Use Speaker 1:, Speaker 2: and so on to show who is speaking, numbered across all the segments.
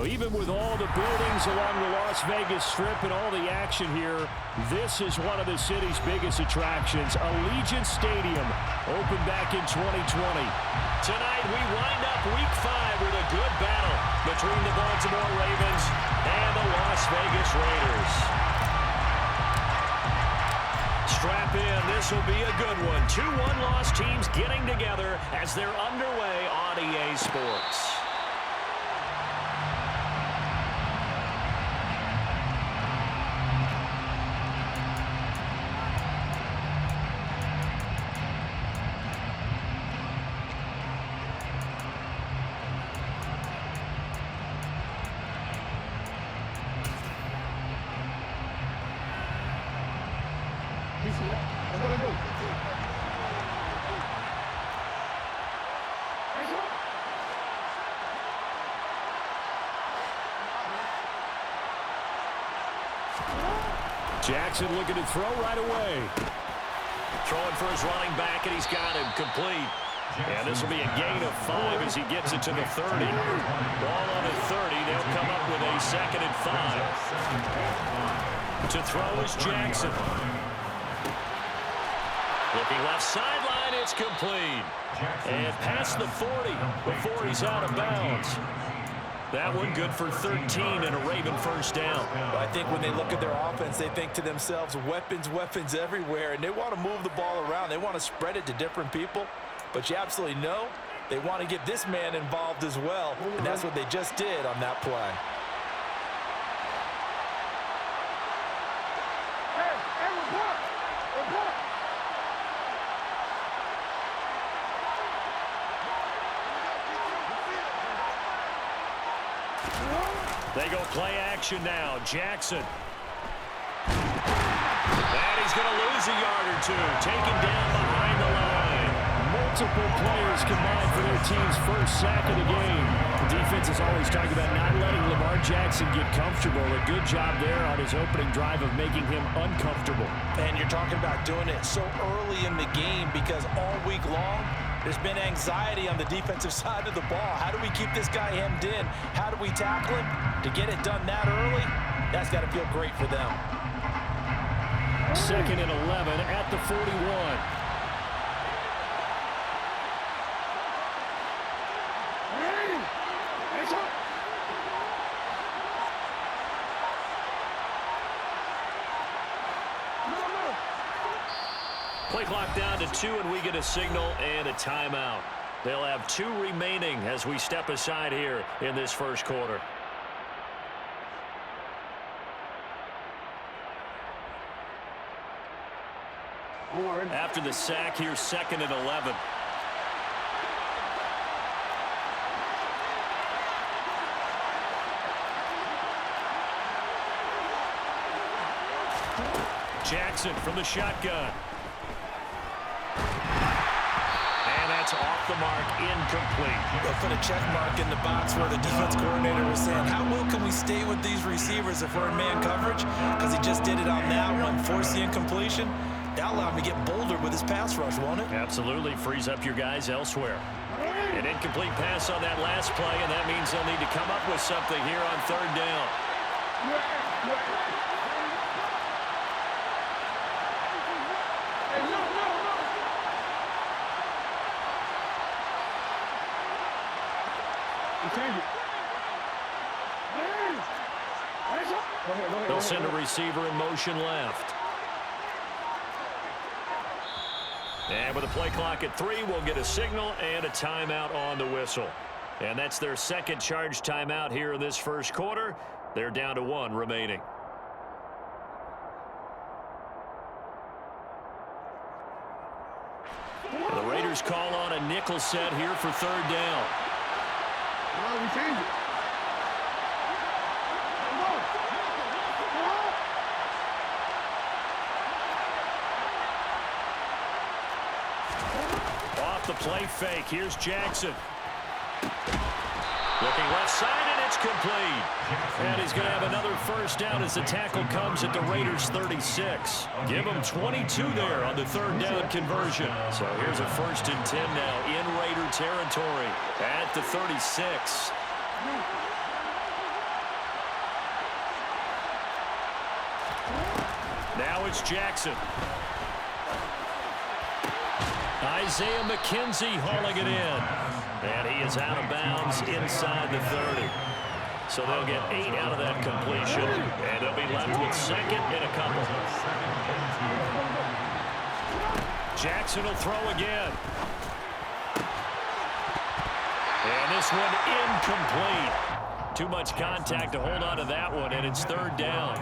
Speaker 1: Well, even with all the buildings along the Las Vegas Strip and all the action here, this is one of the city's biggest attractions. Allegiant Stadium opened back in 2020.
Speaker 2: Tonight we wind up Week 5 with a good battle between the Baltimore Ravens and the Las Vegas Raiders. Strap in, this will be a good one. 2 one-loss teams getting together as they're underway on EA Sports.
Speaker 1: Jackson looking to throw right away.
Speaker 2: Throwing for his running back, and he's got him complete. And this will be a gain of 5 as he gets it to the 30. Ball on the 30. They'll come up with a 2nd and 5. To throw is Jackson. Looking left sideline, it's complete. And past the 40 before he's out of bounds. That one good for 13 and a Raven first down.
Speaker 3: I think when they look at their offense, they think to themselves, weapons, weapons everywhere, and they want to move the ball around. They want to spread it to different people, but you absolutely know they want to get this man involved as well, and that's what they just did on that play.
Speaker 2: They go play action now. Jackson. And he's going to lose a yard or 2. Taken down behind the line.
Speaker 1: Multiple players combined for their team's first sack of the game. The defense is always talking about not letting Lamar Jackson get comfortable. A good job there on his opening drive of making him uncomfortable.
Speaker 3: And you're talking about doing it so early in the game because all week long, there's been anxiety on the defensive side of the ball. How do we keep this guy hemmed in? How do we tackle him? To get it done that early, that's got to feel great for them.
Speaker 1: 2nd and 11 at the 41.
Speaker 2: Play clock down to 2, and we get a signal and a timeout. They'll have 2 remaining as we step aside here in this first quarter. After the sack, here's 2nd and 11. Jackson from the shotgun. And that's off the mark, incomplete.
Speaker 3: They'll put a check mark in the box where the defense coordinator was saying, how well can we stay with these receivers if we're in man coverage? Because he just did it on that one, forced the incompletion. That'll allow him to get bolder with his pass rush, won't it?
Speaker 2: Absolutely. Frees up your guys elsewhere. An incomplete pass on that last play, and that means they'll need to come up with something here on 3rd down. They'll send a receiver in motion left. And with a play clock at 3, we'll get a signal and a timeout on the whistle. And that's their 2nd charge timeout here in this first quarter. They're down to 1 remaining. The Raiders call on a nickel set here for 3rd down.
Speaker 4: We change it.
Speaker 2: Off the play fake, here's Jackson. Looking left side, and it's complete. And he's going to have another first down as the tackle comes at the Raiders' 36. Give them 22 there on the 3rd down conversion. So here's a 1st and 10 now in Raider territory at the 36. Now it's Jackson. Isaiah McKenzie hauling it in. And he is out of bounds inside the 30. So they'll get 8 out of that completion. And they'll be left with second and a couple. Jackson will throw again. And this one incomplete. Too much contact to hold on to that one, and it's third down.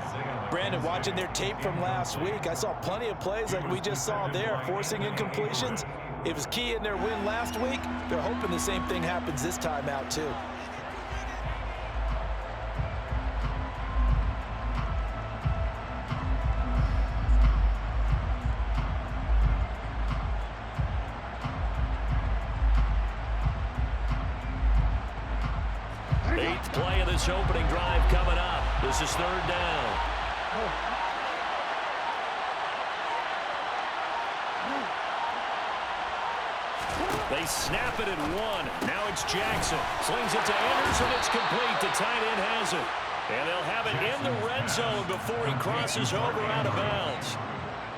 Speaker 3: Brandon, watching their tape from last week, I saw plenty of plays like we just saw there, forcing incompletions. It was key in their win last week. They're hoping the same thing happens this time out, too.
Speaker 2: Eighth play of this opening drive coming up. This is third down. They snap it at 1. Now it's Jackson. Slings it to Andrews, and it's complete. The tight end has it. And they'll have it in the red zone before he crosses over out of bounds.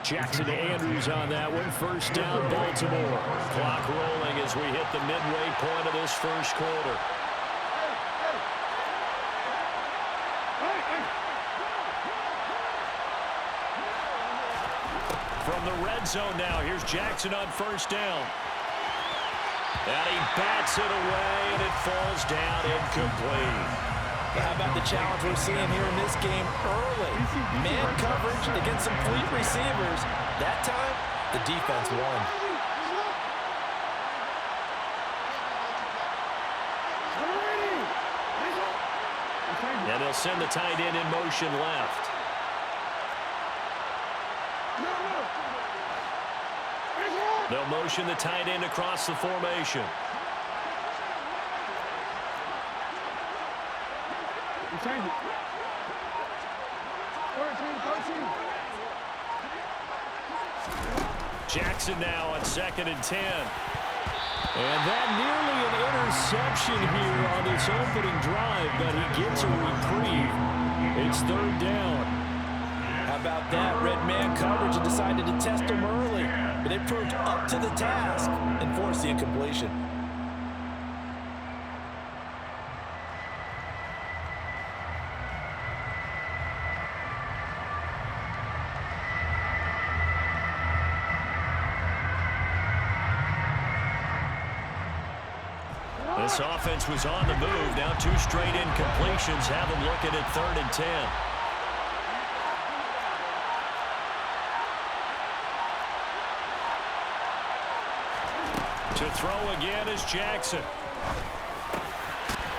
Speaker 1: Jackson to Andrews on that one. First down, Baltimore.
Speaker 2: Clock rolling as we hit the midway point of this first quarter. From the red zone now, here's Jackson on first down. And he bats it away, and it falls down incomplete.
Speaker 3: How about the challenge we're seeing here in this game early? Man coverage against some fleet receivers. That time, the defense won.
Speaker 2: And they'll send the tight end in motion left. They'll motion the tight end across the formation. Jackson now on 2nd and 10.
Speaker 1: And that nearly an interception here on this opening drive, but he gets a reprieve. It's third down.
Speaker 3: How about that? Red man coverage and decided to test him early. But they proved up to the task and forced the incompletion.
Speaker 2: This offense was on the move. Now 2 straight incompletions have them looking at 3rd and 10. To throw again is Jackson.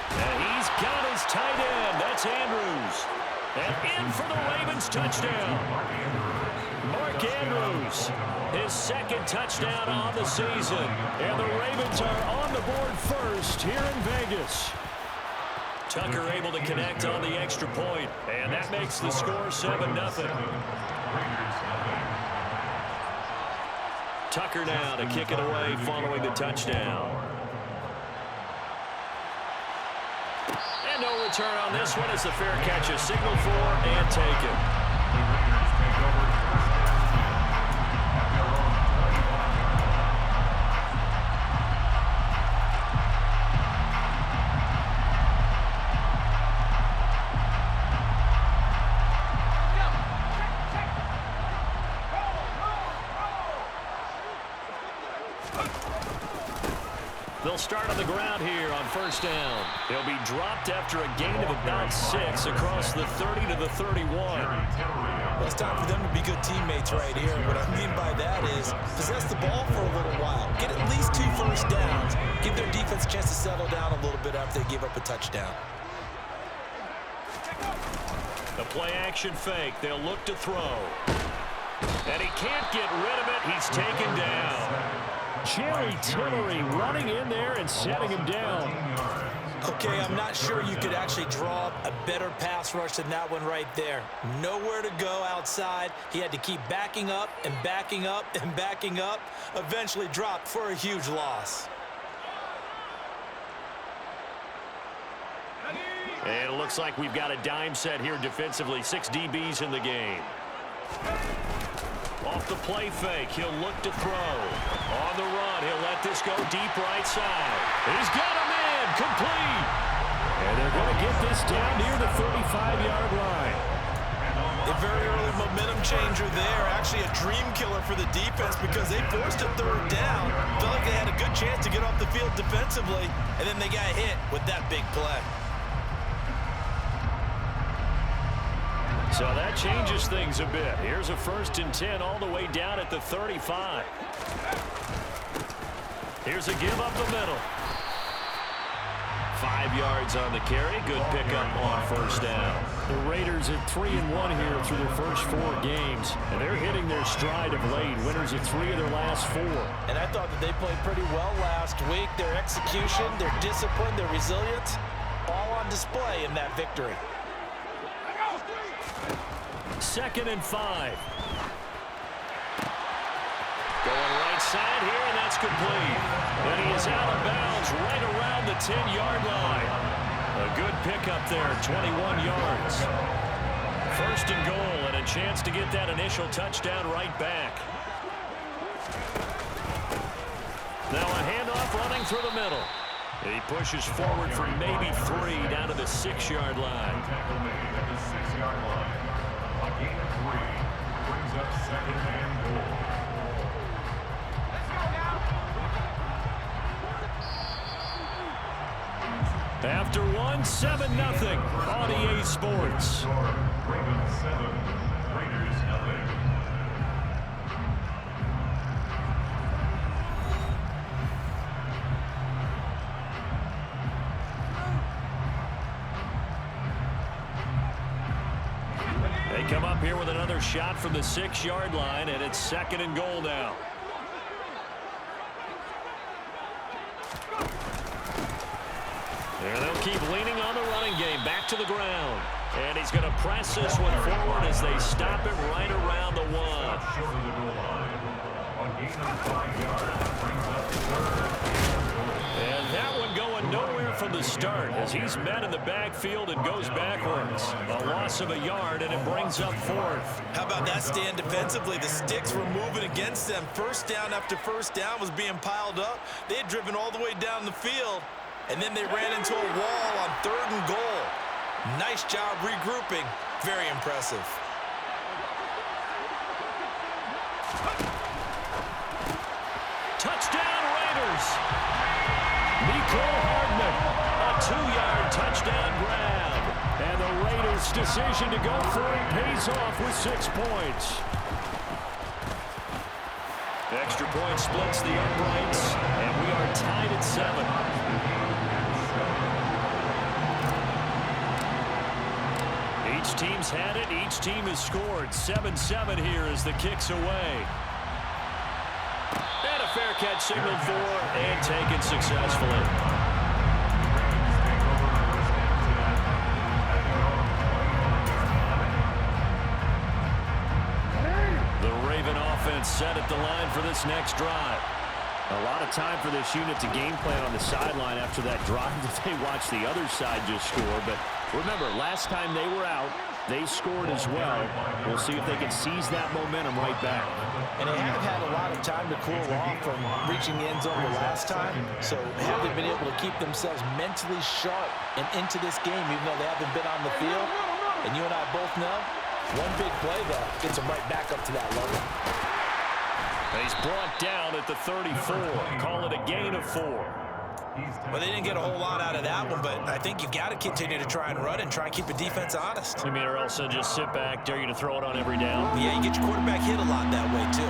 Speaker 2: And he's got his tight end. That's Andrews. And in for the Ravens touchdown. Mark Andrews, his 2nd touchdown on the season. And the Ravens are on the board first here in Vegas. Tucker able to connect on the extra point. And that makes the score 7-0. Tucker now to kick it away following the touchdown. And no return on this one as the fair catch is signaled for and taken. They'll start on the ground here on first down. They'll be dropped after a gain of about 6 across the 30 to the 31.
Speaker 3: Well, it's time for them to be good teammates right here. What I mean by that is possess the ball for a little while. Get at least 2 first downs. Give their defense a chance to settle down a little bit after they give up a touchdown.
Speaker 2: The play action fake. They'll look to throw. And he can't get rid of it. He's taken down.
Speaker 1: Jerry Tillery running in there and setting him down.
Speaker 3: Okay, I'm not sure you could actually draw up a better pass rush than that one right there. Nowhere to go outside. He had to keep backing up and backing up and backing up. Eventually dropped for a huge loss.
Speaker 2: And it looks like we've got a dime set here defensively. 6 DBs in the game. Off the play fake, he'll look to throw. On the run, he'll let this go deep right side. He's got him in, complete.
Speaker 1: And they're going to get this down near the 35-yard line.
Speaker 3: A very early momentum changer there. Actually a dream killer for the defense because they forced a third down. Felt like they had a good chance to get off the field defensively, and then they got hit with that big play.
Speaker 2: So that changes things a bit. Here's a 1st and 10 all the way down at the 35. Here's a give up the middle. 5 yards on the carry. Good pickup on 1st down.
Speaker 1: The Raiders at 3-1 here through their first 4 games. And they're hitting their stride of late. Winners of 3 of their last 4.
Speaker 3: And I thought that they played pretty well last week. Their execution, their discipline, their resilience, all on display in that victory.
Speaker 2: 2nd and 5. Going right side here, and that's complete. And he is out of bounds right around the 10-yard line. A good pickup there, 21 yards. 1st and goal, and a chance to get that initial touchdown right back. Now a handoff running through the middle. He pushes forward for maybe 3 down to the 6-yard line.
Speaker 5: Brings up 2nd and goal.
Speaker 2: After 1, 7-0 on EA Sports.
Speaker 5: Ravens 7, Raiders 0.
Speaker 2: They come up here with another shot from the 6-yard line, and it's 2nd and goal now. And they'll keep leaning on the running game. Back to the ground. And he's going to press this one forward as they stop it right around the 1.
Speaker 5: Short of the goal line. On gain of 5 yards, brings up 3rd.
Speaker 2: And that one going nowhere from the start as he's met in the backfield and goes backwards. A loss of a yard, and it brings up 4th.
Speaker 3: How about that stand defensively? The sticks were moving against them. 1st down after 1st down was being piled up. They had driven all the way down the field, and then they ran into a wall on 3rd and goal. Nice job regrouping. Very impressive.
Speaker 2: Touchdown, Raiders. Nico Hardman, a 2-yard touchdown grab.
Speaker 1: And the Raiders' decision to go for it pays off with 6 points.
Speaker 2: Extra point splits the uprights, and we are tied at 7. Each team's had it. Each team has scored. 7-7 here as the kick's away. And a fair catch signaled for and taken successfully. The Raven offense set at the line for this next drive.
Speaker 1: A lot of time for this unit to game plan on the sideline after that drive that they watched the other side just score. But remember, last time they were out, they scored as well. We'll see if they can seize that momentum right back.
Speaker 3: And they haven't had a lot of time to cool off from reaching the end zone the last time, so haven't been able to keep themselves mentally sharp and into this game, even though they haven't been on the field. And you and I both know, one big play, though, gets them right back up to that level.
Speaker 2: He's brought down at the 34. Call it a gain of 4.
Speaker 3: Well, they didn't get a whole lot out of that one, but I think you've got to continue to try and run and try and keep the defense honest.
Speaker 2: You mean, or else they'll just sit back, dare you to throw it on every down?
Speaker 3: Yeah, you get your quarterback hit a lot that way, too.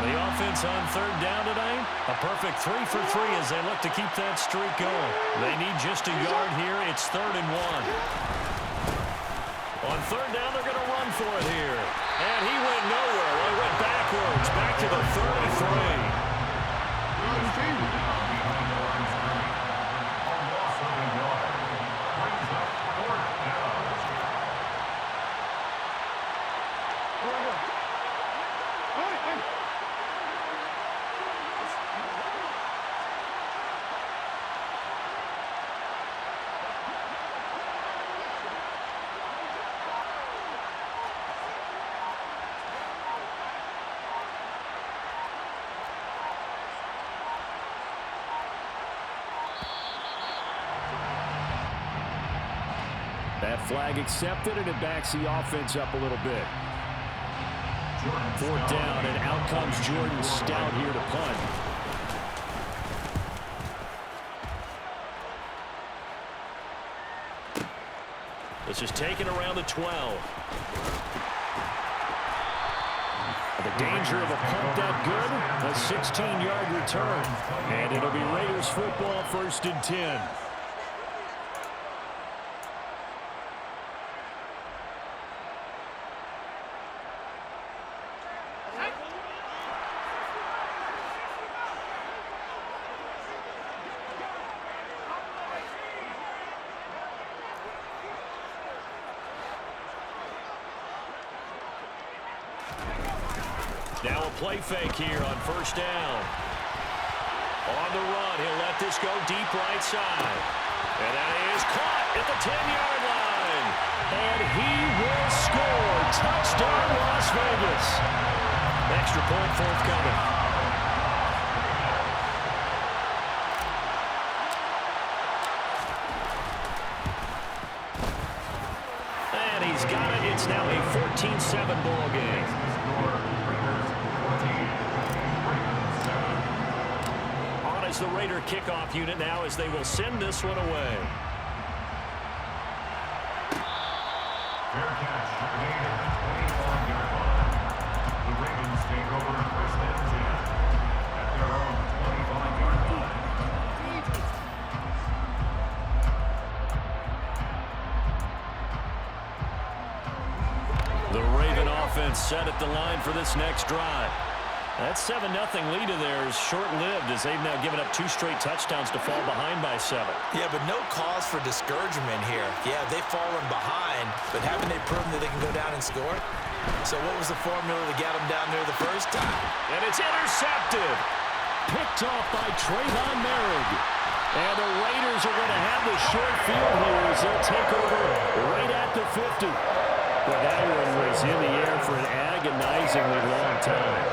Speaker 2: The offense on 3rd down today, a perfect 3 for 3 as they look to keep that streak going. They need just a yard here. It's 3rd and 1. On 3rd down, they're going to run for it here. And he went nowhere. Well, he went backwards, back to the 33.
Speaker 1: That flag accepted, and it backs the offense up a little bit. Fourth down, and out comes Jordan Stout here to punt.
Speaker 2: This is taken around the 12.
Speaker 1: The danger of a punt that good, a 16-yard return. And it'll be Raiders football, 1st and 10.
Speaker 2: Now a play fake here on 1st down. On the run, he'll let this go deep right side. And that is caught at the 10-yard line.
Speaker 1: And he will score. Touchdown, Las Vegas.
Speaker 2: Extra point forthcoming. And he's got it. It's now a 14-7 ball game. Is the Raider kickoff unit now as they will send this one away.
Speaker 5: Fair catch, made at the 25-yard line. The Ravens take over 1st and 10 at their own 25-yard line.
Speaker 2: The Raven offense set at the line for this next drive. That 7-0 lead of theirs short-lived as they've now given up 2 straight touchdowns to fall behind by 7.
Speaker 3: Yeah, but no cause for discouragement here. Yeah, they've fallen behind, but haven't they proven that they can go down and score? So what was the formula to get them down there the first time?
Speaker 2: And it's intercepted.
Speaker 1: Picked off by Trayvon Merrick. And the Raiders are going to have the short field here as they'll take over right at the 50. But that one was in the air for an agonizingly long time.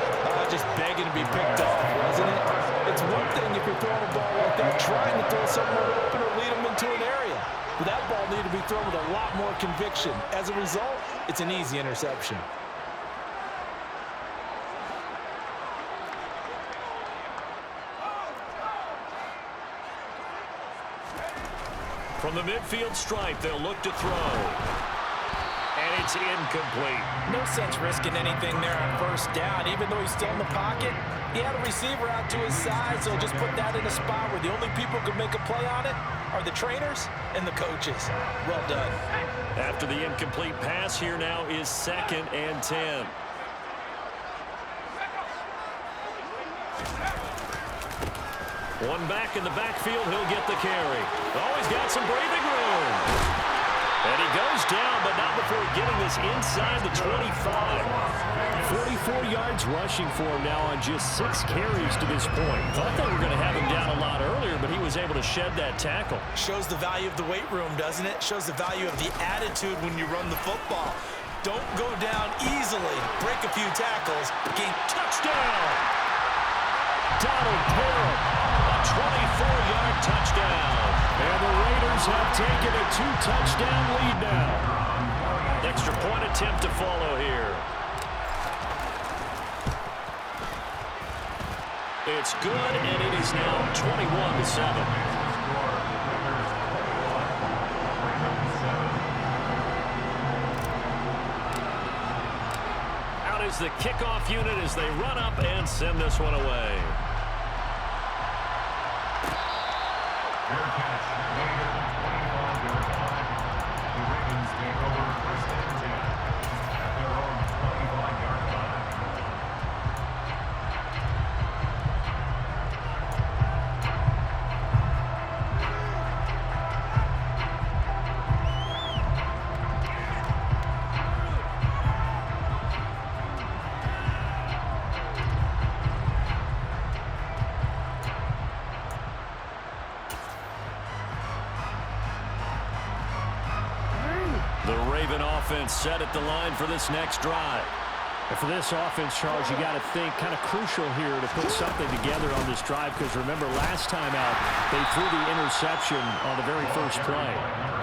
Speaker 3: Just begging to be picked off, wasn't it? It's one thing if you're throwing a ball like that, trying to throw someone open or lead them into an area. But that ball needed to be thrown with a lot more conviction. As a result, it's an easy interception.
Speaker 2: From the midfield stripe, they'll look to throw. And it's incomplete.
Speaker 3: No sense risking anything there on 1st down. Even though he's still in the pocket, he had a receiver out to his side, so just put that in a spot where the only people who can make a play on it are the trainers and the coaches. Well done.
Speaker 2: After the incomplete pass, here now is 2nd and 10. One back in the backfield, he'll get the carry. Oh, he's got some breathing room. And he goes down, but not before getting this inside the 25.
Speaker 1: 44 yards rushing for him now on just 6 carries to this point.
Speaker 2: Thought they were going to have him down a lot earlier, but he was able to shed that tackle.
Speaker 3: Shows the value of the weight room, doesn't it? Shows the value of the attitude when you run the football. Don't go down easily. Break a few tackles. Gain touchdown.
Speaker 1: Donald Parham.
Speaker 2: A 24-yard touchdown.
Speaker 1: And the Raiders have taken a 2-touchdown lead now.
Speaker 2: Extra point attempt to follow here. It's good, and it is now 21-7. Out is the kickoff unit as they run up and send this one away.
Speaker 5: Fair catch, made at the 25-yard line. The Ravens take over 1st and 10 at their own 25-yard line.
Speaker 2: The Raven offense set at the line for this next drive.
Speaker 1: And for this offense, Charles, you got to think kind of crucial here to put something together on this drive because remember last time out they threw the interception on the very first play.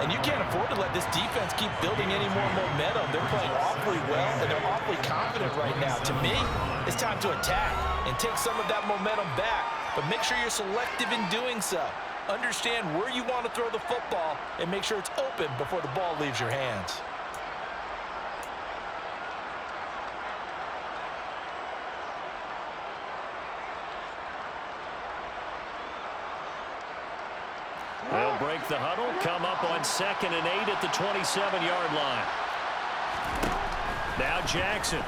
Speaker 3: And you can't afford to let this defense keep building any more momentum. They're playing awfully well and they're awfully confident right now. To me, it's time to attack and take some of that momentum back, but make sure you're selective in doing so. Understand where you want to throw the football and make sure it's open before the ball leaves your hands.
Speaker 1: They'll break the huddle, come up on 2nd and 8 at the 27-yard line. Now Jackson.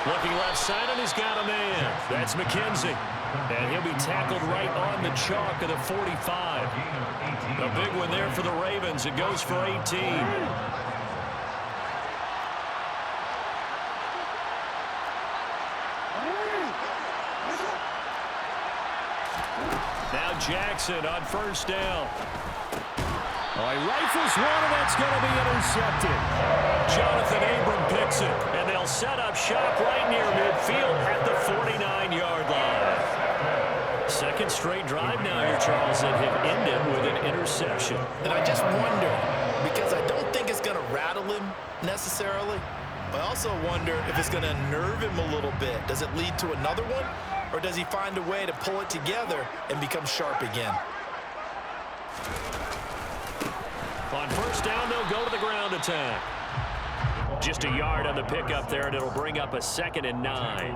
Speaker 1: Looking left side, and he's got a man. That's McKenzie. And he'll be tackled right on the chalk of the 45. A big one there for the Ravens. It goes for 18. Now Jackson on 1st down. Oh, he rifles one, and that's going to be intercepted. Jonathan Abram picks it, and they'll set up shop right near midfield at the 49-yard line. Second straight drive now here, Charles, that have ended with an interception.
Speaker 6: And I just wonder, because I don't think it's going to rattle him necessarily, but I also wonder if it's going to unnerve him a little bit. Does it lead to another one? Or does he find a way to pull it together and become sharp again?
Speaker 1: On 1st down, they'll go to the ground attack. Just a yard on the pickup there, and it'll bring up a 2nd and 9.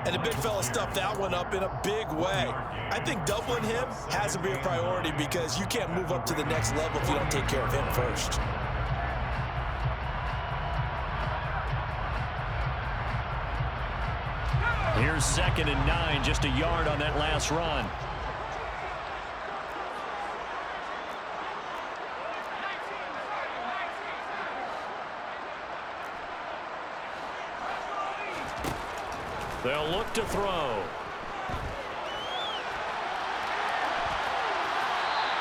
Speaker 3: And the big fella stuffed that one up in a big way. I think doubling him has to be a priority because you can't move up to the next level if you don't take care of him first.
Speaker 1: Here's 2nd and 9, just a yard on that last run. They'll look to throw.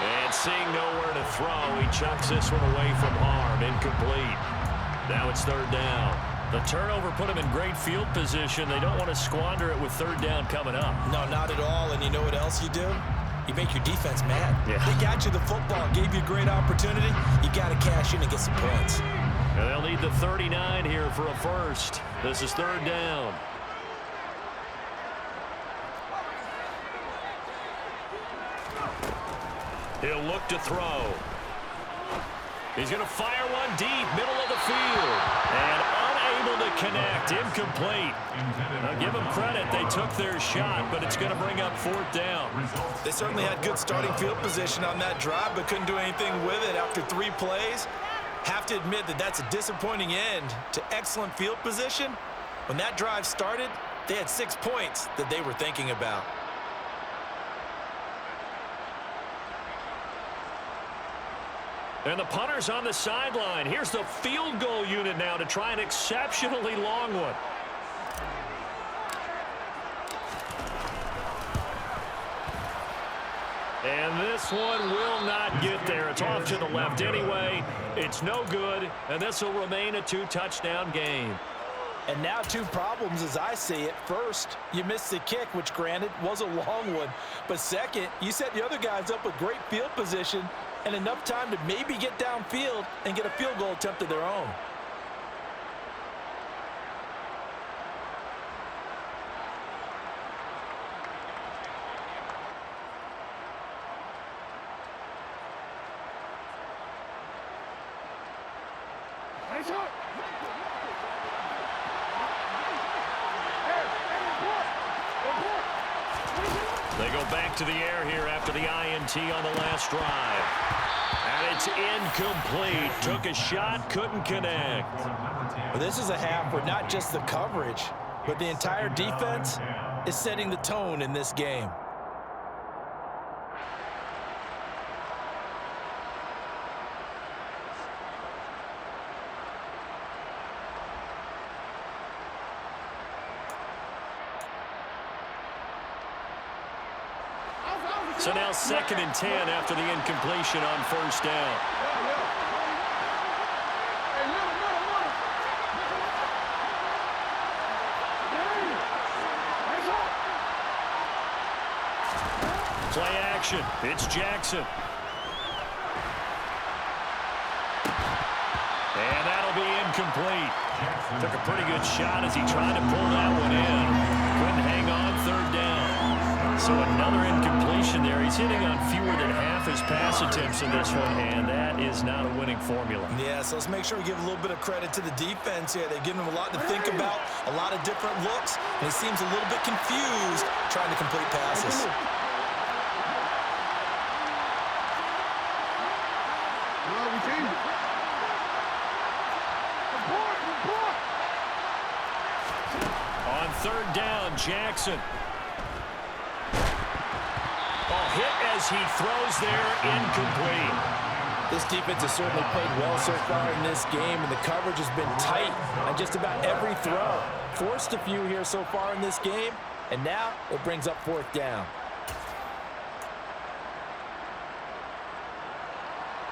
Speaker 1: And seeing nowhere to throw, he chucks this one away from harm. Incomplete. Now it's 3rd down. The turnover put him in great field position. They don't want to squander it with 3rd down coming up.
Speaker 3: No, not at all. And you know what else you do? You make your defense mad.
Speaker 1: Yeah.
Speaker 3: They got you the football, gave you a great opportunity. You got to cash in and get some points.
Speaker 1: And they'll need the 39 here for a first. This is 3rd down. He'll look to throw. He's going to fire one deep, middle of the field. And unable to connect, incomplete. Now give them credit, they took their shot, but it's going to bring up 4th down.
Speaker 3: They certainly had good starting field position on that drive, but couldn't do anything with it after 3 plays. Have to admit that that's a disappointing end to excellent field position. When that drive started, they had 6 points that they were thinking about.
Speaker 1: And the punter's on the sideline. Here's the field goal unit now to try an exceptionally long one. And this one will not get there. It's off to the left anyway. It's no good, and this will remain a 2-touchdown game.
Speaker 3: And now 2 problems as I see it. First, you missed the kick, which granted was a long one. But second, you set the other guys up with great field position and enough time to maybe get downfield and get a field goal attempt of their own.
Speaker 1: They go back to the air here after the INT on the last drive. And it's incomplete. Took a shot, couldn't connect.
Speaker 3: Well, this is a half where not just the coverage, but the entire defense is setting the tone in this game.
Speaker 1: So now 2nd and 10 after the incompletion on 1st down.
Speaker 2: Play action. It's Jackson. And that'll be incomplete. Took a pretty good shot as he tried to pull that one in. Couldn't hang on third down. So another incompletion there. He's hitting on fewer than half his pass attempts in this one, and that is not a winning formula.
Speaker 3: Yeah, so let's make sure we give a little bit of credit to the defense here. They've given him a lot to think about, a lot of different looks, and he seems a little bit confused trying to complete passes.
Speaker 4: Well, we changed it.
Speaker 2: On third down, Jackson. Ball hit as he throws there, incomplete.
Speaker 3: This defense has certainly played well so far in this game, and the coverage has been tight on just about every throw. Forced a few here so far in this game, and now it brings up fourth down.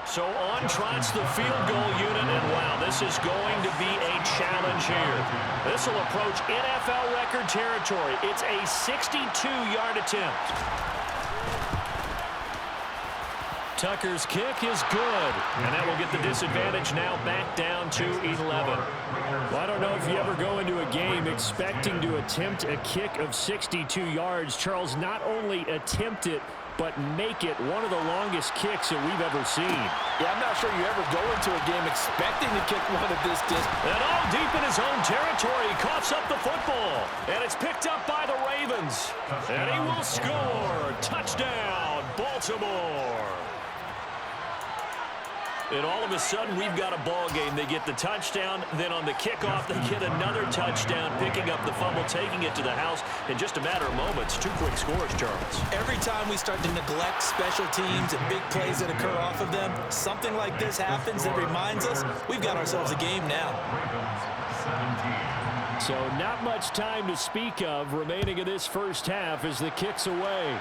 Speaker 2: So on trots the field goal unit, and wow, this is going to be a challenge here. This will approach NFL record territory. It's a 62-yard attempt. Tucker's kick is good, and that will get the disadvantage now back down to 11.
Speaker 1: Well, I don't know if you ever go into a game expecting to attempt a kick of 62 yards. Charles, not only attempt it, but make it one of the longest kicks that we've ever seen.
Speaker 3: Yeah, I'm not sure you ever go into a game expecting to kick one of this distance.
Speaker 2: And all deep in his own territory, he coughs up the football. And it's picked up by the Ravens. And he will score. Touchdown, Baltimore. And all of a sudden, we've got a ball game. They get the touchdown. Then on the kickoff, they get another touchdown, picking up the fumble, taking it to the house in just a matter of moments. 2 quick scores, Charles.
Speaker 3: Every time we start to neglect special teams and big plays that occur off of them, something like this happens that reminds us we've got ourselves a game now.
Speaker 1: So not much time to speak of remaining in this first half as the kick's away.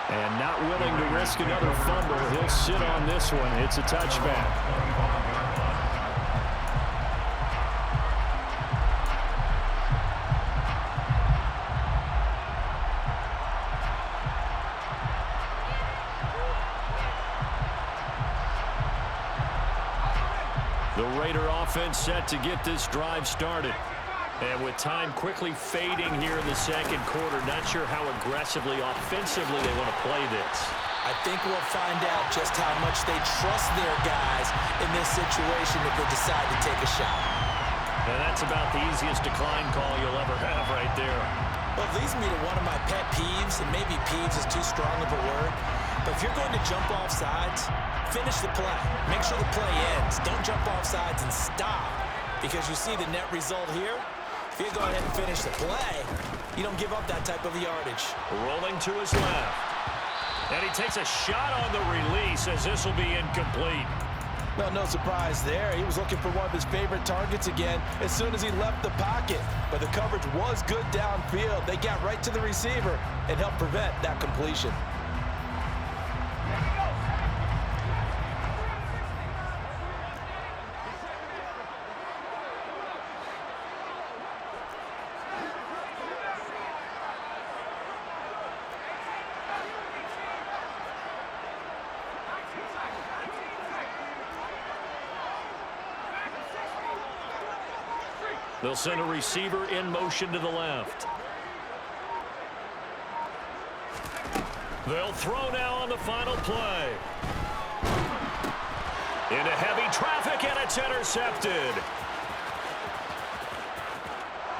Speaker 1: And not willing to risk another fumble. He'll sit on this one. It's a touchback. The Raider offense set to get this drive started. And with time quickly fading here in the second quarter, not sure how aggressively, offensively they want to play this.
Speaker 3: I think we'll find out just how much they trust their guys in this situation if they decide to take a shot.
Speaker 2: And that's about the easiest decline call you'll ever have right there.
Speaker 3: Well, it leads me to one of my pet peeves, and maybe peeves is too strong of a word, but if you're going to jump off sides, finish the play. Make sure the play ends. Don't jump off sides and stop, because you see the net result here. If you go ahead and finish the play, you don't give up that type of yardage.
Speaker 2: Rolling to his left. And he takes a shot on the release as this will be incomplete.
Speaker 3: Well, no surprise there. He was looking for one of his favorite targets again as soon as he left the pocket. But the coverage was good downfield. They got right to the receiver and helped prevent that completion.
Speaker 2: They'll send a receiver in motion to the left. They'll throw now on the final play. Into heavy traffic, and it's intercepted.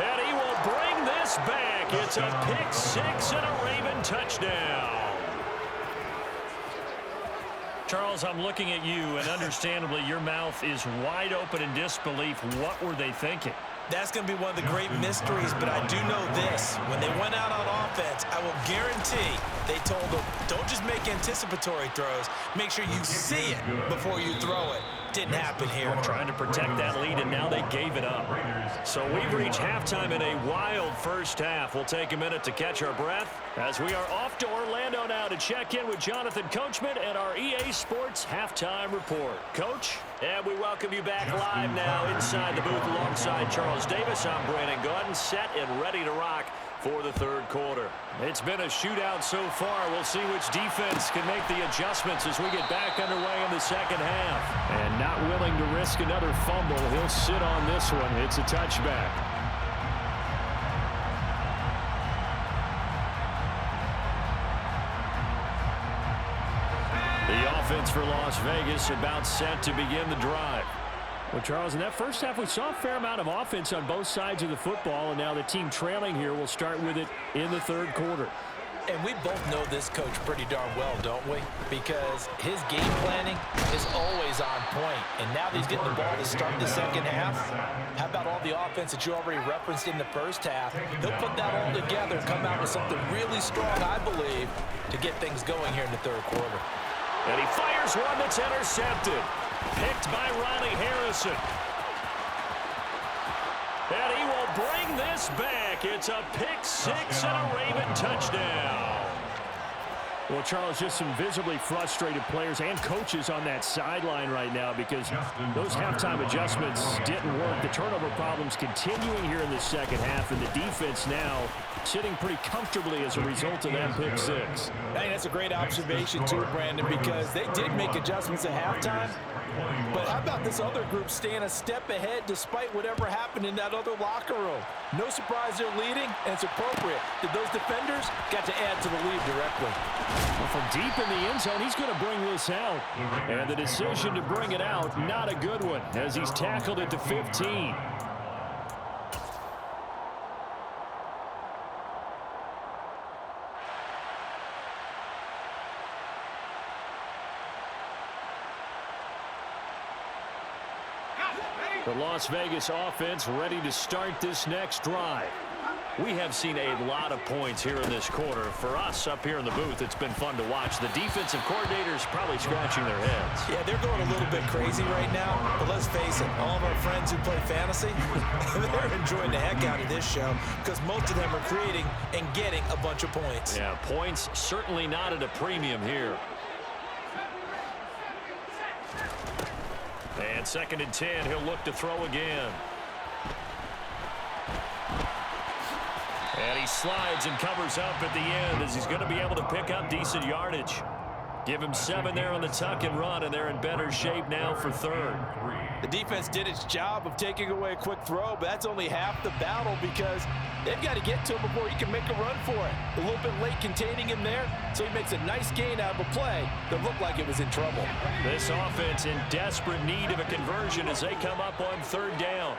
Speaker 2: And he will bring this back. It's a pick six and a Raven touchdown. Charles, I'm looking at you, and understandably, your mouth is wide open in disbelief. What were they thinking?
Speaker 3: That's going to be one of the great mysteries, but I do know this. When they went out on offense, I will guarantee they told them, don't just make anticipatory throws. Make sure you see it before you throw it. Didn't happen here.
Speaker 2: Trying to protect that lead, and now they gave it up. So we've reached halftime in a wild first half. We'll take a minute to catch our breath as we are off to Orlando now to check in with Jonathan Coachman and our EA Sports Halftime Report. Coach? And we welcome you back live now inside the booth alongside Charles Davis. I'm Brandon Gaudin, set and ready to rock for the third quarter. It's been a shootout so far. We'll see which defense can make the adjustments as we get back underway in the second half.
Speaker 1: And not willing to risk another fumble, he'll sit on this one. It's a touchback. The offense for Las Vegas about set to begin the drive. Well, Charles, in that first half, we saw a fair amount of offense on both sides of the football, and now the team trailing here will start with it in the third quarter.
Speaker 3: And we both know this coach pretty darn well, don't we? Because his game planning is always on point. And now that he's getting the ball to start the second half, how about all the offense that you already referenced in the first half? He'll put that all together and come out with something really strong, I believe, to get things going here in the third quarter.
Speaker 2: And he fires one that's intercepted. Picked by Ronnie Harrison. And he will bring this back. It's a pick six and a Raven touchdown. Well, Charles, just some visibly frustrated players and coaches on that sideline right now because those halftime adjustments didn't work. The turnover problems continuing here in the second half, and the defense now sitting pretty comfortably as a result of that pick six.
Speaker 3: I think that's a great observation too, Brandon, because they did make adjustments at halftime. But how about this other group staying a step ahead despite whatever happened in that other locker room? No surprise they're leading, and it's appropriate that those defenders got to add to the lead directly.
Speaker 1: Well, from deep in the end zone, he's going to bring this out. And the decision to bring it out, not a good one, as he's tackled at the 15. The Las Vegas offense ready to start this next drive. We have seen a lot of points here in this quarter. For us up here in the booth, it's been fun to watch. The defensive coordinators probably scratching their heads.
Speaker 3: Yeah, they're going a little bit crazy right now. But let's face it, all of our friends who play fantasy, they're enjoying the heck out of this show because most of them are creating and getting a bunch of points.
Speaker 2: Yeah, points certainly not at a premium here. And 2nd and 10, he'll look to throw again. And he slides and covers up at the end as he's going to be able to pick up decent yardage. Give him 7 there on the tuck and run, and they're in better shape now for third.
Speaker 3: The defense did its job of taking away a quick throw, but that's only half the battle because they've got to get to him before he can make a run for it. A little bit late containing him there, so he makes a nice gain out of a play that looked like it was in trouble.
Speaker 2: This offense in desperate need of a conversion as they come up on 3rd down.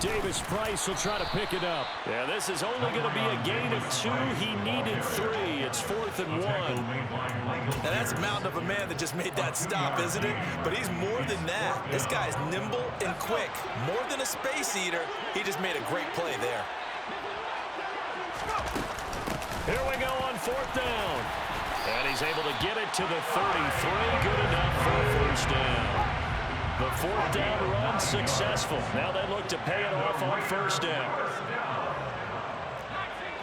Speaker 1: Davis Price will try to pick it up.
Speaker 2: Yeah, this is only going to be a gain of 2. He needed 3. It's 4th and 1.
Speaker 3: Now that's a mountain of a man that just made that stop, isn't it? But he's more than that. This guy's nimble and quick. More than a space eater, he just made a great play there.
Speaker 2: Here we go on 4th down. And he's able to get it to the 33. Good enough for a first down. The 4th down run successful. Now they look to pay it off on 1st down.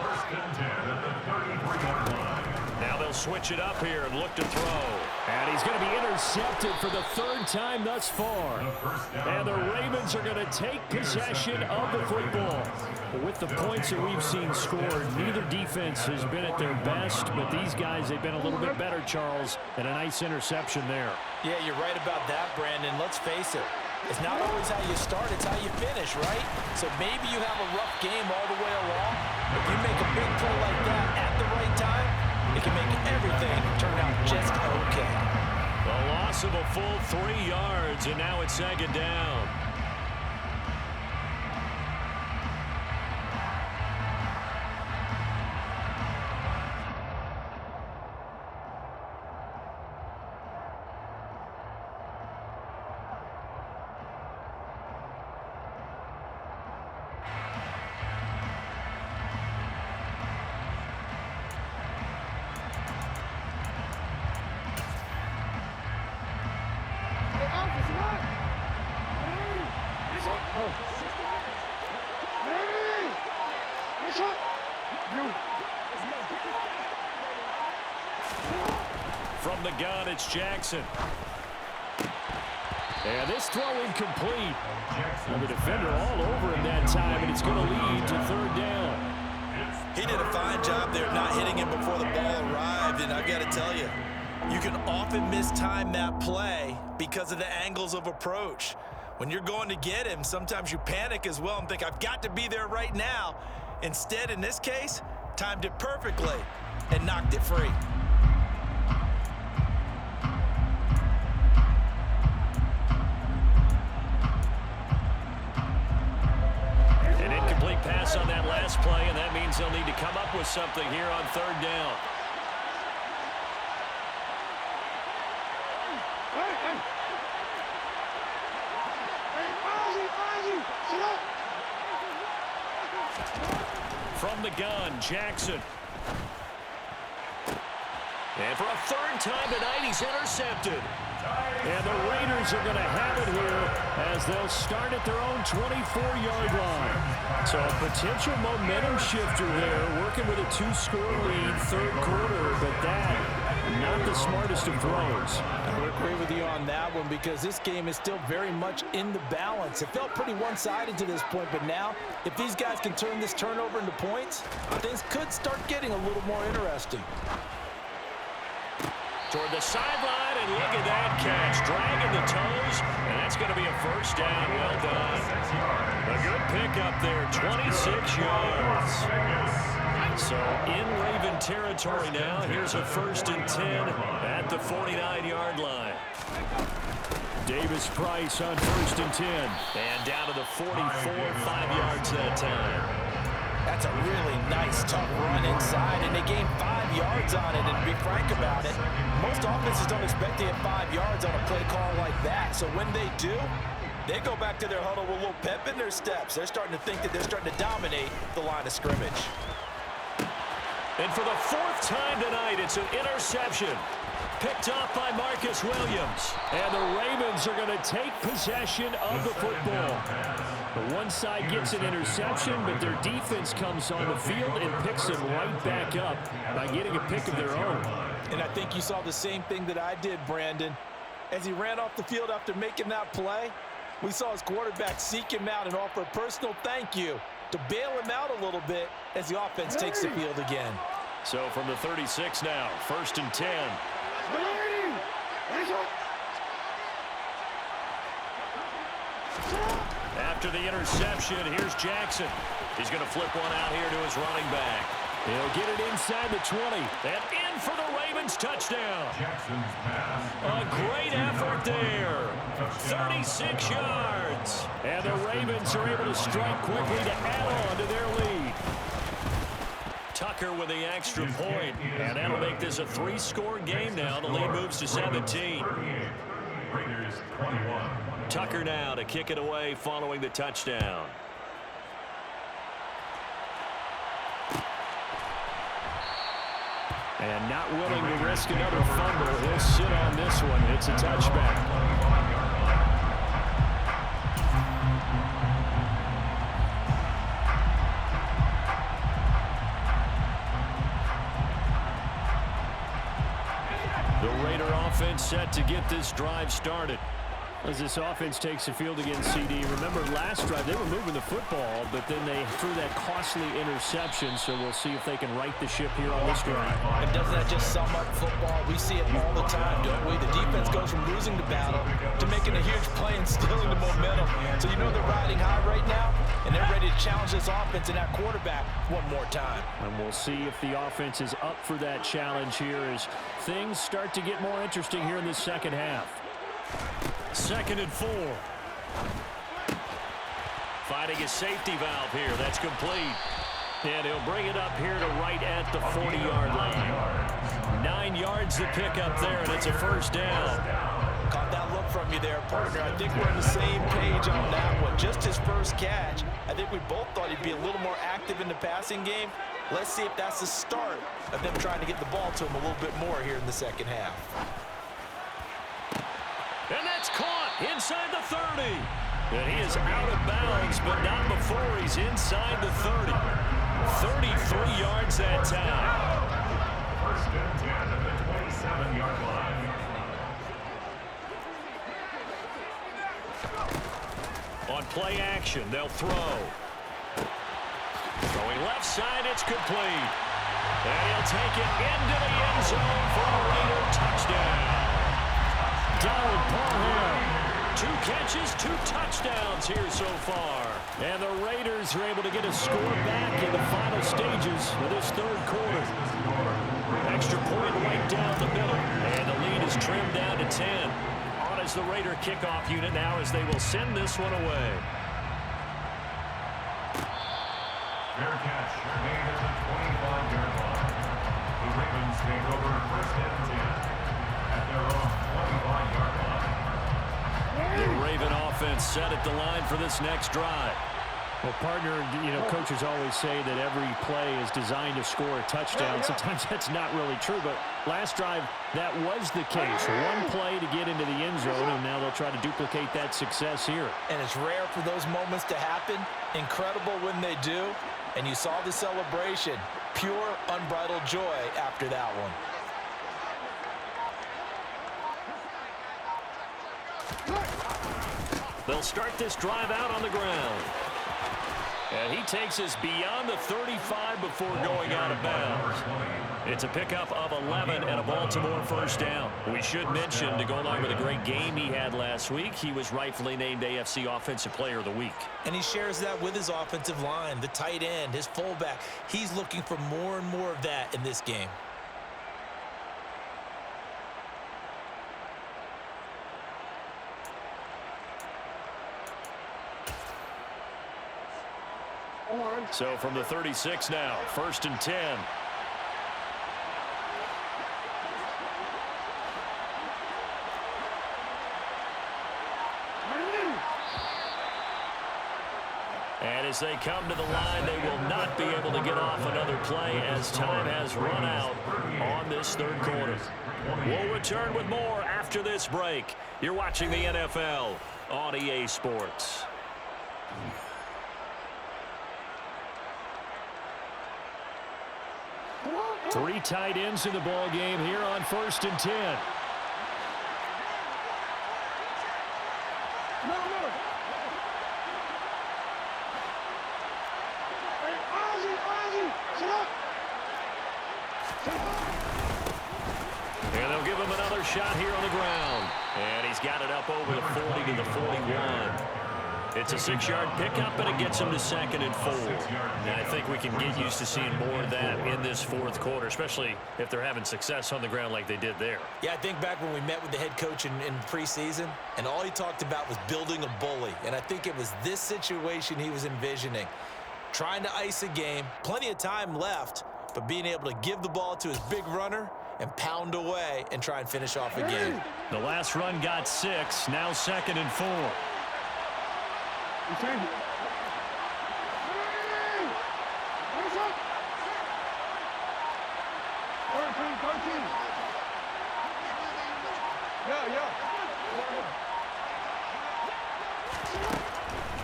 Speaker 5: 1st and 10 at the 33-yard line.
Speaker 2: Now they'll switch it up here and look to throw.
Speaker 1: And he's going to be intercepted for the 3rd time thus far. And the Ravens are going to take possession of the football. With the points that we've seen scored, neither defense has been at their best, but these guys, they've been a little bit better, Charles, and a nice interception there.
Speaker 3: Yeah, you're right about that, Brandon. Let's face it. It's not always how you start, it's how you finish, right? So maybe you have a rough game all the way along. If you make a big play like that at the right time, it can make everything turn out just okay.
Speaker 2: The loss of a full 3 yards, and now it's 2nd down. From the gun, it's Jackson.
Speaker 1: And this throw incomplete. And the defender all over him that time, and it's going to lead to third down.
Speaker 6: He did a fine job there not hitting him before the ball arrived, and I've got to tell you, you can often mistime that play because of the angles of approach. When you're going to get him, sometimes you panic as well and think, I've got to be there right now. Instead, in this case, timed it perfectly and knocked it free.
Speaker 2: An incomplete pass on that last play, and that means they'll need to come up with something here on third down. From the gun, Jackson. And for a third time tonight, he's intercepted.
Speaker 1: And the Raiders are going to have it here as they'll start at their own 24-yard line. So a potential momentum shifter there, working with a 2-score lead, third quarter, but that, not the smartest of throws.
Speaker 3: I would agree with you on that one because this game is still very much in the balance. It felt pretty one-sided to this point, but now, if these guys can turn this turnover into points, things could start getting a little more interesting.
Speaker 2: Toward the sideline, and look at that catch. Dragging the toes, and that's going to be a first down. Well done. A good pickup there, 26 yards. So in Raven territory now. Here's a 1st and 10 at the 49-yard line.
Speaker 1: Davis-Price on 1st and 10.
Speaker 2: And down to the 44, 5 yards that time.
Speaker 3: That's a really nice, tough run inside, and they gained 5 yards on it. And to be frank about it, most offenses don't expect to get 5 yards on a play call like that. So when they do, they go back to their huddle with a little pep in their steps. They're starting to think that they're starting to dominate the line of scrimmage.
Speaker 2: And for the 4th time tonight, it's an interception. Picked off by Marcus Williams.
Speaker 1: And the Ravens are going to take possession of the football. The one side gets an interception, but their defense comes on the field and picks them right back up by getting a pick of their own.
Speaker 3: And I think you saw the same thing that I did, Brandon. As he ran off the field after making that play, we saw his quarterback seek him out and offer a personal thank you to bail him out a little bit as the offense takes the field again.
Speaker 2: So from the 36 now, 1st and 10. After the interception, here's Jackson. He's going to flip one out here to his running back.
Speaker 1: He'll get it inside the 20.
Speaker 2: And in for the Ravens touchdown.
Speaker 5: Jackson's pass.
Speaker 2: A great effort there. 36 yards.
Speaker 1: And the Ravens are able to strike quickly to add on to their lead.
Speaker 2: Tucker with the extra point, and that'll make this a 3-score game now. The lead moves to 17.
Speaker 5: Raiders 21.
Speaker 2: Tucker now to kick it away following the touchdown.
Speaker 1: And not willing to risk another fumble. He'll sit on this one. It's a touchback. Offense set to get this drive started. As this offense takes the field against CD. Remember last drive they were moving the football, but then they threw that costly interception, so we'll see if they can right the ship here on this drive.
Speaker 3: And doesn't that just sum up football? We see it all the time, don't we? The defense goes from losing the battle to making a huge play and stealing the momentum. So you know they're riding high right now, and they're ready to challenge this offense and that quarterback one more time.
Speaker 1: And we'll see if the offense is up for that challenge here as things start to get more interesting here in the second half.
Speaker 2: 2nd and 4. Finding a safety valve here. That's complete. And he'll bring it up here to right at the 40-yard line. 9 yards to pick up there, and it's a first down.
Speaker 3: Caught that look from you there, partner. I think we're on the same page on that one. Just his first catch. I think we both thought he'd be a little more active in the passing game. Let's see if that's the start of them trying to get the ball to him a little bit more here in the second half.
Speaker 2: And that's caught inside the 30. And he is out of bounds, but not before he's inside the 30. 33 yards that time.
Speaker 5: 1st and 10 at the 27-yard line.
Speaker 2: play action. They'll throw. Going left side, it's complete. And he'll take it into the end zone for a Raider touchdown.
Speaker 1: Donald Parham.
Speaker 2: 2 catches, 2 touchdowns here so far.
Speaker 1: And the Raiders are able to get a score back in the final stages of this third quarter.
Speaker 2: Extra point right down the middle. And the lead is trimmed down to 10. On as the Raider kickoff unit now as they will send this one away.
Speaker 5: Fair catch made at the 25-yard line. The Ravens take over first and 10 at their own 25-yard line.
Speaker 2: The Raven offense set at the line for this next drive.
Speaker 1: Well, partner, coaches always say that every play is designed to score a touchdown. Sometimes that's not really true, but last drive, that was the case. One play to get into the end zone, and now they'll try to duplicate that success here.
Speaker 3: And it's rare for those moments to happen. Incredible when they do. And you saw the celebration. Pure, unbridled joy after that one.
Speaker 2: They'll start this drive out on the ground. And he takes us beyond the 35 before going out of bounds. It's a pickup of 11 and a Baltimore first down. We should mention, to go along with a great game he had last week, he was rightfully named AFC Offensive Player of the Week.
Speaker 3: And he shares that with his offensive line, the tight end, his fullback. He's looking for more and more of that in this game.
Speaker 2: So from the 36 now, 1st and 10. And as they come to the line, they will not be able to get off another play as time has run out on this third quarter. We'll return with more after this break. You're watching the NFL on EA Sports.
Speaker 1: Three tight ends in the ball game here on 1st and 10.
Speaker 2: And they'll give him another shot here on the ground. And he's got it up over the 40 to the 41. It's a 6-yard pickup, and it gets him to 2nd and 4. And I think we can get used to seeing more of that in this fourth quarter, especially if they're having success on the ground like they did there.
Speaker 3: Yeah, I think back when we met with the head coach in preseason, and all he talked about was building a bully. And I think it was this situation he was envisioning. Trying to ice a game, plenty of time left, but being able to give the ball to his big runner and pound away and try and finish off a game.
Speaker 2: The last run got 6, now 2nd and 4.
Speaker 4: Yeah, yeah.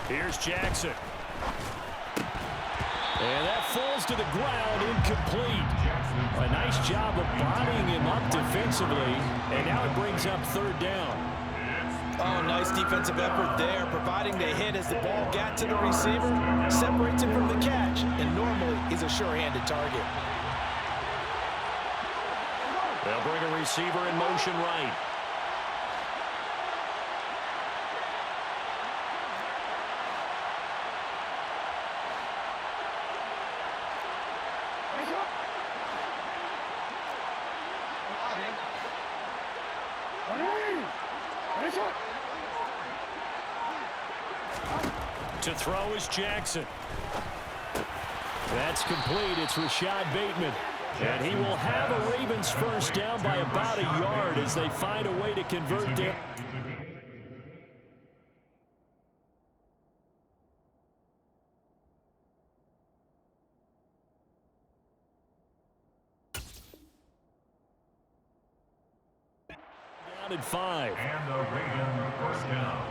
Speaker 2: Here's Jackson. And that falls to the ground, incomplete. A nice job of bodying him up defensively, and now it brings up 3rd down.
Speaker 3: Oh, nice defensive effort there, providing the hit as the ball got to the receiver, separates him from the catch, and normally he's a sure-handed target.
Speaker 2: They'll bring a receiver in motion right. To throw is Jackson. That's complete. It's Rashad Bateman. And he will have a Ravens first down by about a yard as they find a way to convert their... Down at 5.
Speaker 5: And the Ravens first down.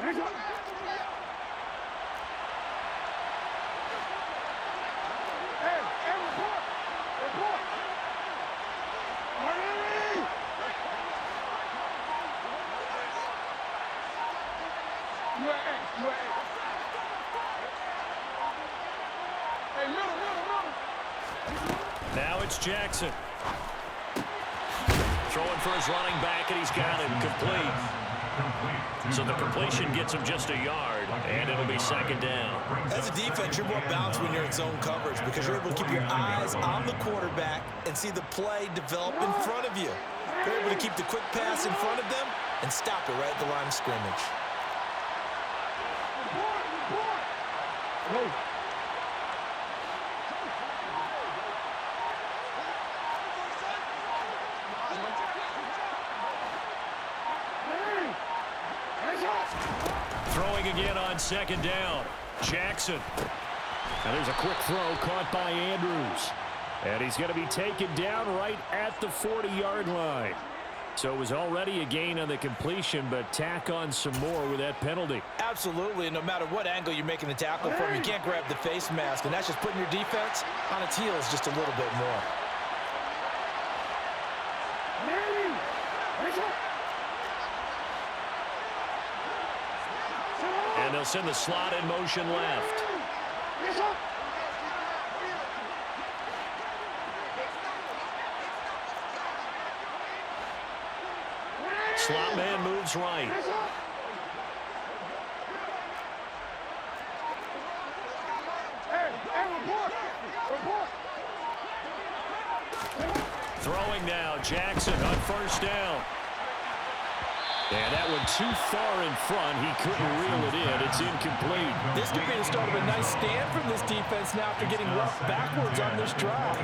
Speaker 1: Now it's Jackson. Throwing for his running back, and he's got him complete. So the completion gets him just a yard, and it'll be second down.
Speaker 3: As a defense, you're more balanced when you're in zone coverage because you're able to keep your eyes on the quarterback and see the play develop in front of you. You're able to keep the quick pass in front of them and stop it right at the line of scrimmage.
Speaker 1: Throwing again on second down. Jackson. Now there's a quick throw caught by Andrews. And he's going to be taken down right at the 40-yard line. So it was already a gain on the completion, but tack on some more with that penalty.
Speaker 3: Absolutely, and no matter what angle you're making the tackle from, you can't grab the face mask, and that's just putting your defense on its heels just a little bit more.
Speaker 1: And they'll send the slot in motion left. Slot man moves right. Throwing now, Jackson on first down. And that one too far in front. He couldn't reel it in. It's incomplete.
Speaker 3: This could be the start of a nice stand from this defense now after getting roughed backwards on this drive.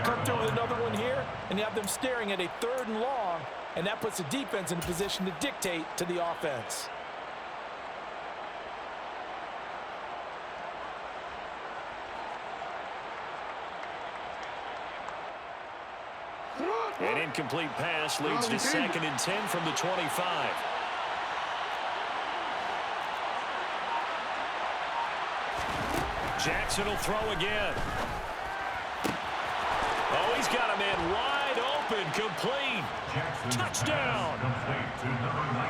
Speaker 3: Come through with another one here, and you have them staring at a 3rd and long, and that puts the defense in a position to dictate to the offense.
Speaker 1: An incomplete pass leads to 2nd and 10 from the 25. Jackson will throw again. Oh, he's got a man wide open, complete. Touchdown.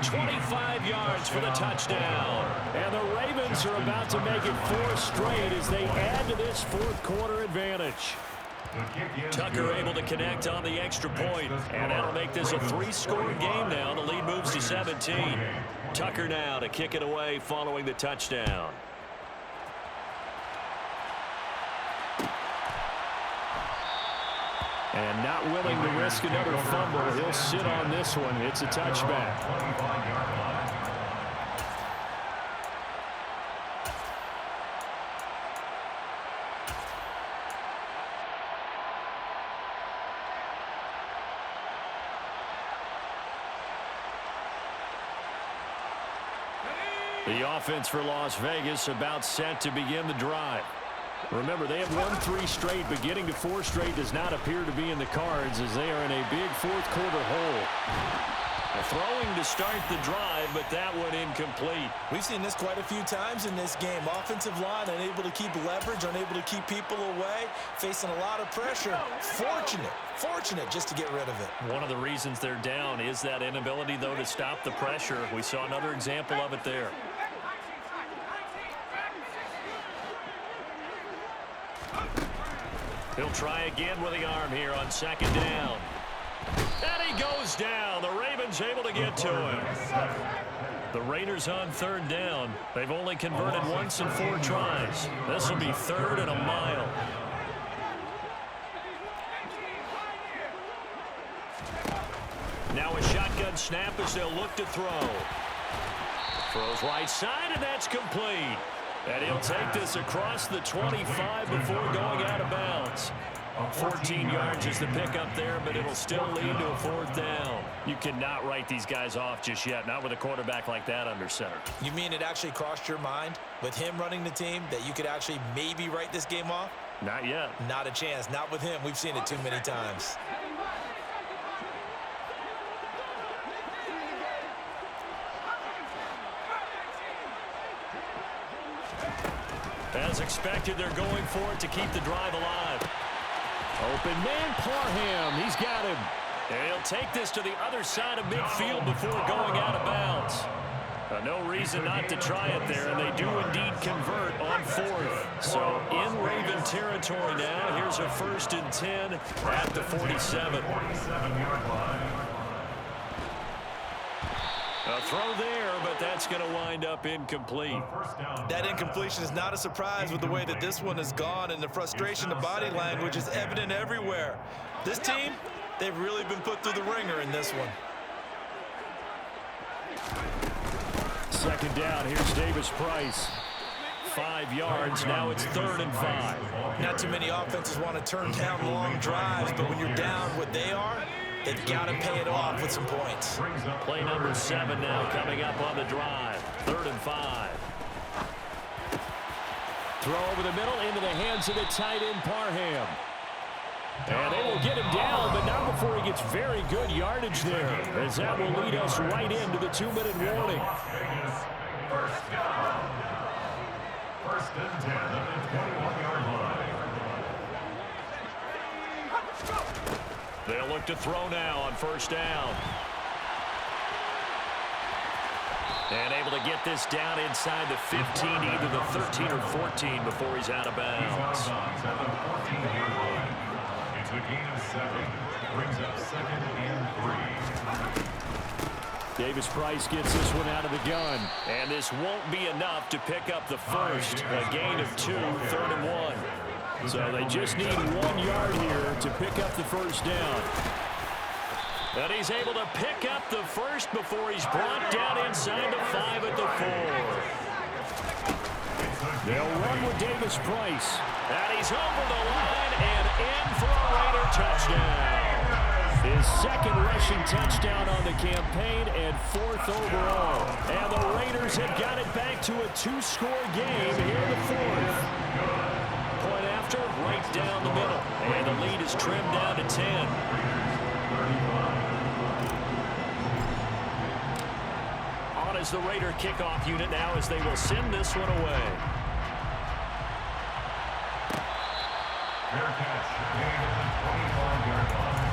Speaker 1: 25 yards for the touchdown. And the Ravens are about to make it 4 straight as they add to this 4th quarter advantage. Tucker able to connect on the extra point, and that'll make this a 3-score game now. The lead moves to 17. Tucker now to kick it away following the touchdown. And not willing to risk another fumble. He'll sit on this one. It's a touchback. The offense for Las Vegas about set to begin the drive. Remember, they have won 3 straight, but getting to 4 straight does not appear to be in the cards as they are in a big 4th quarter hole. Throwing to start the drive, but that one incomplete.
Speaker 3: We've seen this quite a few times in this game. Offensive line unable to keep leverage, unable to keep people away, facing a lot of pressure. Fortunate just to get rid of it.
Speaker 1: One of the reasons they're down is that inability, though, to stop the pressure. We saw another example of it there. He'll try again with the arm here on 2nd down. And he goes down. The Ravens able to get to him. The Raiders on 3rd down. They've only converted once in 4 tries. This will be 3rd and a mile. Now a shotgun snap as they'll look to throw. Throws right side, and that's complete. And he'll take this across the 25 before going out of bounds. 14 yards is the pickup there, but it'll still lead to a 4th down. You cannot write these guys off just yet, not with a quarterback like that under center.
Speaker 3: You mean it actually crossed your mind with him running the team that you could actually maybe write this game off?
Speaker 1: Not yet.
Speaker 3: Not a chance. Not with him. We've seen it too many times.
Speaker 2: As expected, they're going for it to keep the drive alive.
Speaker 1: Open man, Parham. He's got him.
Speaker 2: And he'll take this to the other side of midfield before going out of bounds. No reason not to try it there, and they do indeed convert on fourth. So in Raven territory now, here's a 1st and 10 at the 47. A throw there, but that's going to wind up incomplete.
Speaker 6: That incompletion is not a surprise with the way that this one has gone, and the frustration, the body language is evident everywhere. This team, they've really been put through the ringer in this one.
Speaker 1: 2nd down. Here's Davis Price.
Speaker 2: 5 yards. Now it's 3rd and 5.
Speaker 6: Not too many offenses want to turn down long drives, but when you're down what they are, they've got to pay it off with some points.
Speaker 2: Play number 7 now coming up on the drive. 3rd and 5.
Speaker 1: Throw over the middle into the hands of the tight end, Parham. And they will get him down, but not before he gets very good yardage there, as that will lead us right into the 2-minute warning.
Speaker 5: 1st down. 1st and 10 at the 21-yard line.
Speaker 2: They'll look to throw now on 1st down. And able to get this down inside the 15, either the 13 or 14 before he's out of bounds.
Speaker 5: It's a gain of 7. Brings up 2nd and 3.
Speaker 1: Davis Price gets this one out of the gun.
Speaker 2: And this won't be enough to pick up the first. A gain of 2, 3rd and 1.
Speaker 1: So they just need 1 yard here to pick up the 1st down.
Speaker 2: And he's able to pick up the first before he's brought down inside the 5 at the 4.
Speaker 1: They'll run with Davis Price.
Speaker 2: And he's over the line and in for a Raider touchdown.
Speaker 1: His 2nd rushing touchdown on the campaign and 4th overall. And the Raiders have got it back to a 2-score game here in the 4th.
Speaker 2: Point after, right down the middle. And the lead is trimmed down to 10. On is the Raider kickoff unit now as they will send this one away.
Speaker 5: Fair catch. Gain at the 25-yard line.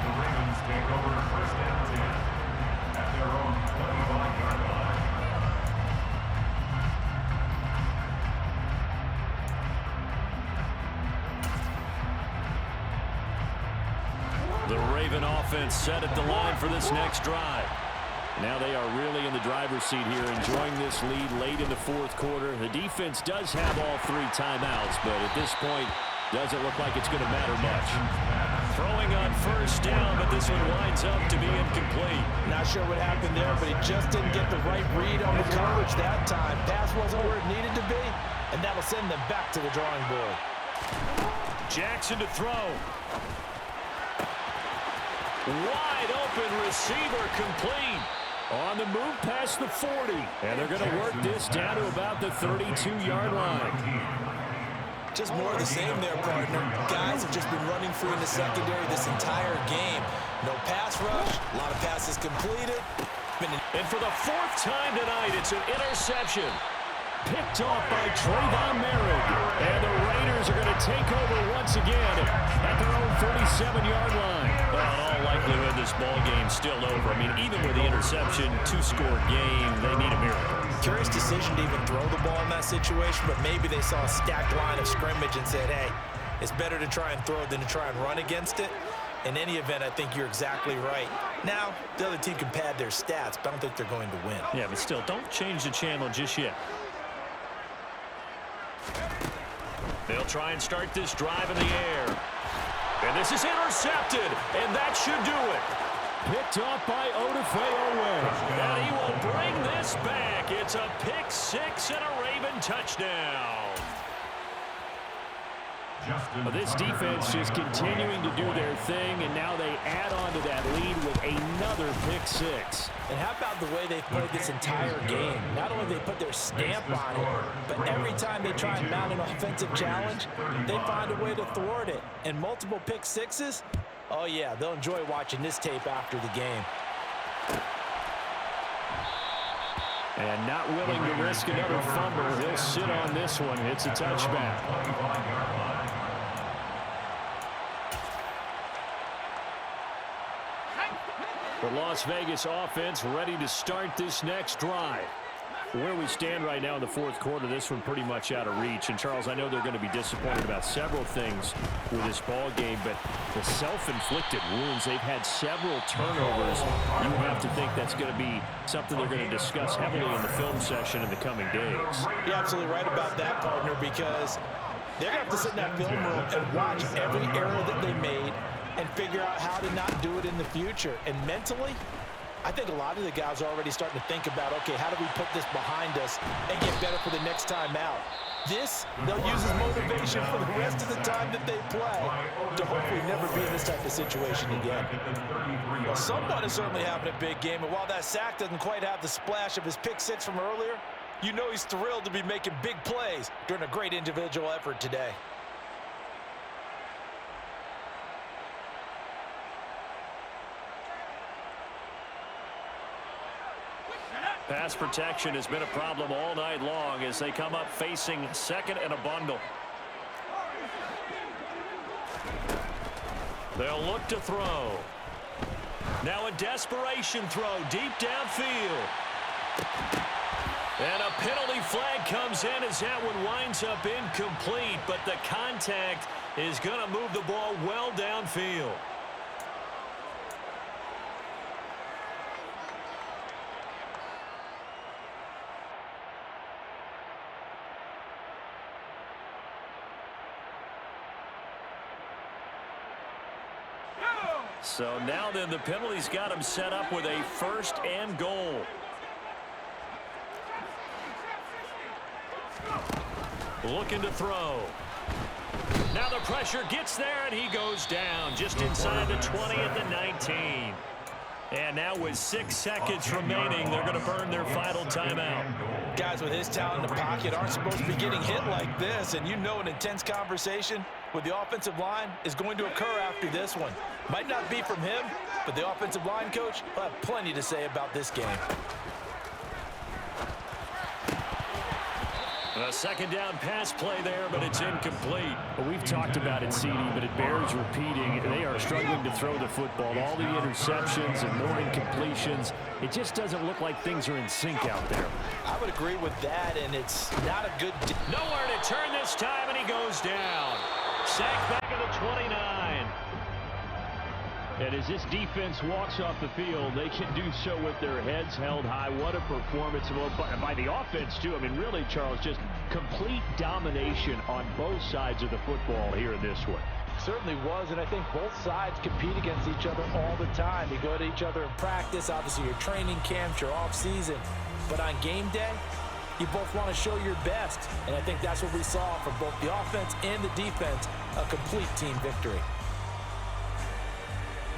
Speaker 5: The Ravens take over 1st and 10 at their own 25-yard line.
Speaker 2: The Raven offense set at the line for this next drive.
Speaker 1: Now they are really in the driver's seat here, enjoying this lead late in the 4th quarter. The defense does have all 3 timeouts, but at this point, doesn't look like it's going to matter much.
Speaker 2: Throwing on 1st down, but this one winds up to be incomplete.
Speaker 3: Not sure what happened there, but he just didn't get the right read on the coverage that time. Pass wasn't where it needed to be, and that'll send them back to the drawing board.
Speaker 2: Jackson to throw. Wide open receiver complete.
Speaker 1: On the move past the 40. And they're going to work this down to about the 32-yard line.
Speaker 6: Just more of the same there, partner. Guys have just been running free in the secondary this entire game. No pass rush, a lot of passes completed.
Speaker 2: And for the 4th time tonight, it's an interception.
Speaker 1: Picked off by Trayvon Merritt. And the Raiders are going to take over once again at their own 37-yard line.
Speaker 2: Well, in all likelihood, this ball game's still over. I mean, even with the interception, 2-score game, they need a miracle.
Speaker 6: Curious decision to even throw the ball in that situation, but maybe they saw a stacked line of scrimmage and said, hey, it's better to try and throw than to try and run against it. In any event, I think you're exactly right. Now, the other team can pad their stats, but I don't think they're going to win.
Speaker 2: Yeah, but still, don't change the channel just yet. They'll try and start this drive in the air. And this is intercepted, and that should do it.
Speaker 1: Picked off by Odafe Owe.
Speaker 2: And he will bring this back. It's a pick 6 and a Raven touchdown.
Speaker 1: This defense just continuing to do their thing, and now they add on to that lead with another pick 6.
Speaker 3: And how about the way they've played this entire game? Not only they put their stamp on it, but every time they try and mount an offensive challenge, they find a way to thwart it. And multiple pick 6s, oh yeah, they'll enjoy watching this tape after the game.
Speaker 1: And not willing to risk another fumble. He'll sit on this one. It's a touchback. The Las Vegas offense ready to start this next drive. Where we stand right now in the fourth quarter, this one pretty much out of reach. And, Charles, I know they're going to be disappointed about several things with this ball game, but the self-inflicted wounds, they've had several turnovers. You have to think that's going to be something they're going to discuss heavily in the film session in the coming days.
Speaker 3: You're absolutely right about that, partner, because they're going to have to sit in that film room and watch every error that they made and figure out how to not do it in the future. And mentally, I think a lot of the guys are already starting to think about, okay, how do we put this behind us and get better for the next time out? This, they'll use as motivation for the rest of the time that they play to hopefully never be in this type of situation again. Well, someone is certainly having a big game, and while that sack doesn't quite have the splash of his pick six from earlier, you know he's thrilled to be making big plays during a great individual effort today.
Speaker 1: Pass protection has been a problem all night long as they come up facing second and a bundle. They'll look to throw. Now a desperation throw deep downfield. And a penalty flag comes in as that one winds up incomplete, but the contact is going to move the ball well downfield. So now then the penalty's got him set up with a first and goal. Looking to throw. Now the pressure gets there and he goes down just inside the 20 at the 19. And now with 6 seconds remaining, they're going to burn their final timeout.
Speaker 3: Guys with his talent in the pocket aren't supposed to be getting hit like this, and you know an intense conversation with the offensive line is going to occur after this one. Might not be from him, but the offensive line coach will have plenty to say about this game.
Speaker 1: A second down pass play there, but it's incomplete. Well, we've talked about it, CD, but it bears repeating. They are struggling to throw the football. All the interceptions and more incompletions. It just doesn't look like things are in sync out there.
Speaker 3: I would agree with that, and it's not a good...
Speaker 1: Nowhere to turn this time, and he goes down. Sacked back at the 29. And as this defense walks off the field, they can do so with their heads held high. What a performance by the offense, too. I mean, really, Charles, just complete domination on both sides of the football here in this one.
Speaker 3: Certainly was, and I think both sides compete against each other all the time. You go to each other in practice, obviously your training camps, your off-season. But on game day, you both want to show your best. And I think that's what we saw from both the offense and the defense, a complete team victory.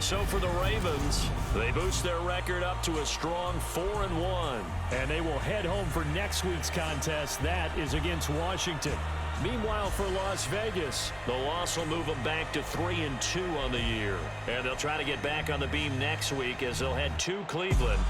Speaker 1: So for the Ravens, they boost their record up to a strong 4-1. And they will head home for next week's contest. That is against Washington. Meanwhile, for Las Vegas, the loss will move them back to 3-2 on the year. And they'll try to get back on the beam next week as they'll head to Cleveland